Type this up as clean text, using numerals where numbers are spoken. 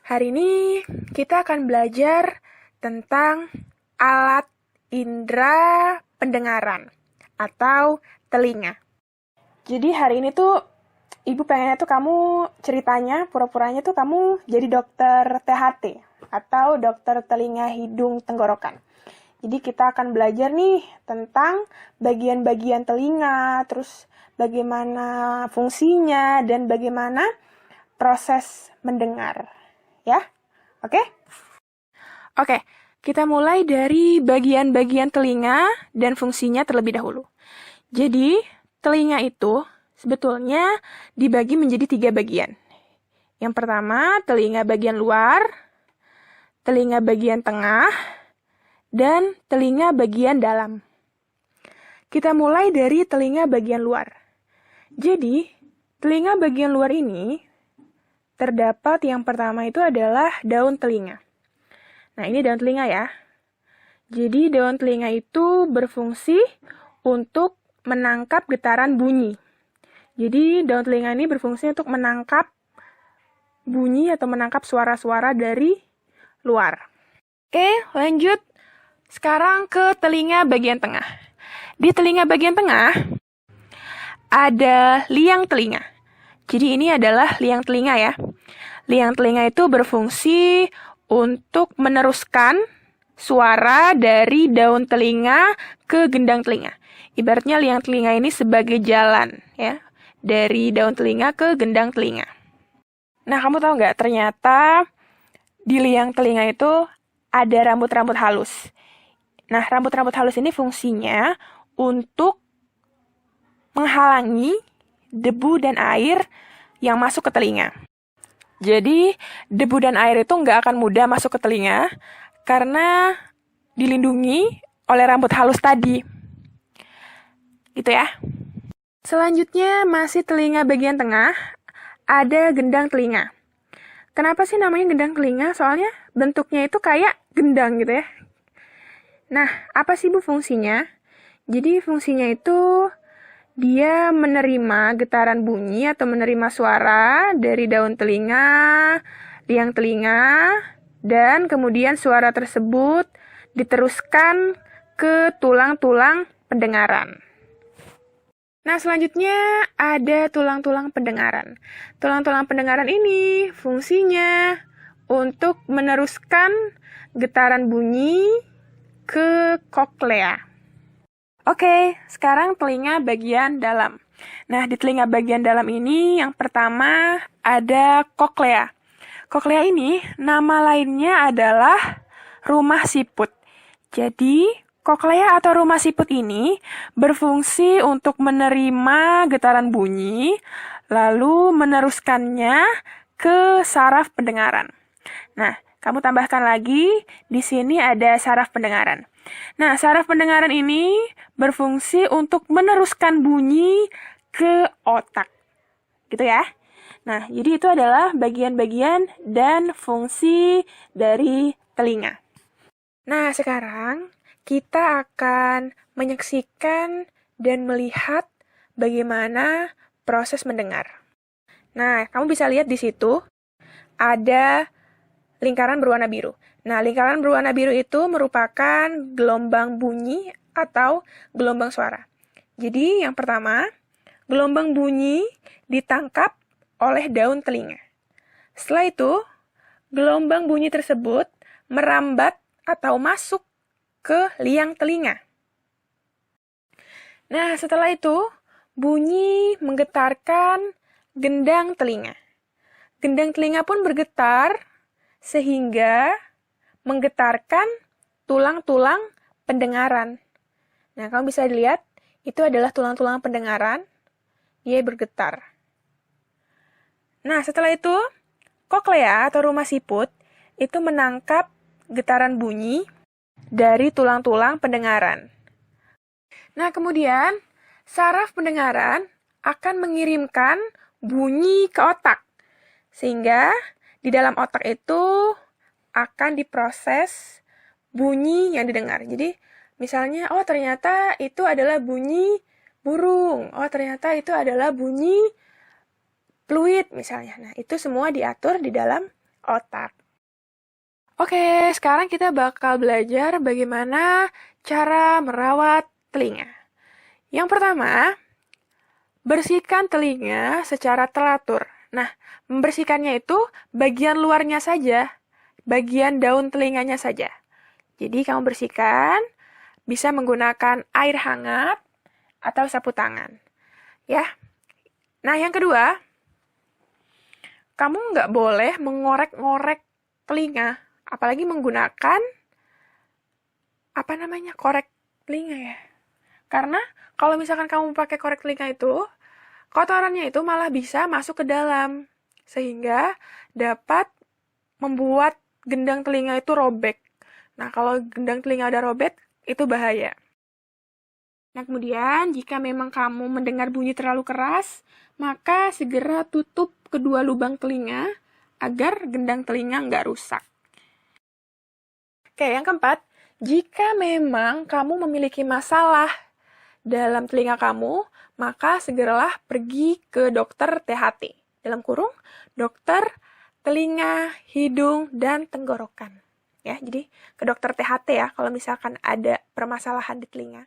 Hari ini kita akan belajar tentang alat indera pendengaran atau telinga. Jadi hari ini tuh Ibu pengennya tuh kamu ceritanya, pura-puranya tuh kamu jadi dokter THT atau dokter telinga hidung tenggorokan. Jadi kita akan belajar nih tentang bagian-bagian telinga, terus bagaimana fungsinya dan bagaimana proses mendengar. Ya, oke? Oke, kita mulai dari bagian-bagian telinga dan fungsinya terlebih dahulu. Jadi, telinga itu sebetulnya dibagi menjadi 3 bagian. Yang pertama, telinga bagian luar, telinga bagian tengah, dan telinga bagian dalam. Kita mulai dari telinga bagian luar. Jadi, telinga bagian luar ini terdapat yang pertama itu adalah daun telinga. Nah, ini daun telinga ya. Jadi, daun telinga itu berfungsi untuk menangkap getaran bunyi. Jadi, daun telinga ini berfungsi untuk menangkap bunyi atau menangkap suara-suara dari luar. Oke, lanjut. Sekarang ke telinga bagian tengah. Di telinga bagian tengah, ada liang telinga. Jadi, ini adalah liang telinga ya. Liang telinga itu berfungsi untuk meneruskan suara dari daun telinga ke gendang telinga. Ibaratnya liang telinga ini sebagai jalan ya, dari daun telinga ke gendang telinga. Nah, kamu tahu nggak, ternyata di liang telinga itu ada rambut-rambut halus. Nah, rambut-rambut halus ini fungsinya untuk menghalangi debu dan air yang masuk ke telinga. Jadi, debu dan air itu nggak akan mudah masuk ke telinga karena dilindungi oleh rambut halus tadi. Gitu ya. Selanjutnya, masih telinga bagian tengah, ada gendang telinga. Kenapa sih namanya gendang telinga? Soalnya bentuknya itu kayak gendang gitu ya. Nah, apa sih Bu fungsinya? Jadi fungsinya itu dia menerima getaran bunyi atau menerima suara dari daun telinga, liang telinga, dan kemudian suara tersebut diteruskan ke tulang-tulang pendengaran. Nah, selanjutnya ada tulang-tulang pendengaran. Tulang-tulang pendengaran ini fungsinya untuk meneruskan getaran bunyi ke koklea. Oke, sekarang telinga bagian dalam. Nah, di telinga bagian dalam ini yang pertama ada koklea. Koklea ini nama lainnya adalah rumah siput. Jadi, koklea atau rumah siput ini berfungsi untuk menerima getaran bunyi, lalu meneruskannya ke saraf pendengaran. Nah, kamu tambahkan lagi, di sini ada saraf pendengaran. Nah, saraf pendengaran ini berfungsi untuk meneruskan bunyi ke otak. Gitu ya. Nah, jadi itu adalah bagian-bagian dan fungsi dari telinga. Nah, sekarang kita akan menyaksikan dan melihat bagaimana proses mendengar. Nah, kamu bisa lihat di situ ada lingkaran berwarna biru. Nah, lingkaran berwarna biru itu merupakan gelombang bunyi atau gelombang suara. Jadi, yang pertama, gelombang bunyi ditangkap oleh daun telinga. Setelah itu, gelombang bunyi tersebut merambat atau masuk ke liang telinga. Nah, setelah itu, bunyi menggetarkan gendang telinga. Gendang telinga pun bergetar sehingga menggetarkan tulang-tulang pendengaran. Nah, kamu bisa lihat, itu adalah tulang-tulang pendengaran, dia bergetar. Nah, setelah itu, koklea atau rumah siput itu menangkap getaran bunyi dari tulang-tulang pendengaran. Nah, kemudian saraf pendengaran akan mengirimkan bunyi ke otak, sehingga di dalam otak itu akan diproses bunyi yang didengar. Jadi, misalnya, oh ternyata itu adalah bunyi burung. Oh ternyata itu adalah bunyi fluid misalnya. Nah, itu semua diatur di dalam otak. Oke, sekarang kita bakal belajar bagaimana cara merawat telinga. Yang pertama, bersihkan telinga secara teratur. Nah, membersihkannya itu bagian luarnya saja, bagian daun telinganya saja. Jadi kamu bersihkan, bisa menggunakan air hangat atau sapu tangan. Ya. Nah, yang kedua, kamu nggak boleh mengorek-ngorek telinga, apalagi menggunakan korek telinga ya. Karena kalau misalkan kamu pakai korek telinga itu, kotorannya itu malah bisa masuk ke dalam, sehingga dapat membuat gendang telinga itu robek. Nah, kalau gendang telinga udah robek, itu bahaya. Nah, kemudian jika memang kamu mendengar bunyi terlalu keras, maka segera tutup kedua lubang telinga agar gendang telinga nggak rusak. Oke, yang keempat, jika memang kamu memiliki masalah dalam telinga kamu, maka segeralah pergi ke dokter THT. Dalam kurung, dokter telinga, hidung, dan tenggorokan. Ya, jadi ke dokter THT ya kalau misalkan ada permasalahan di telinga.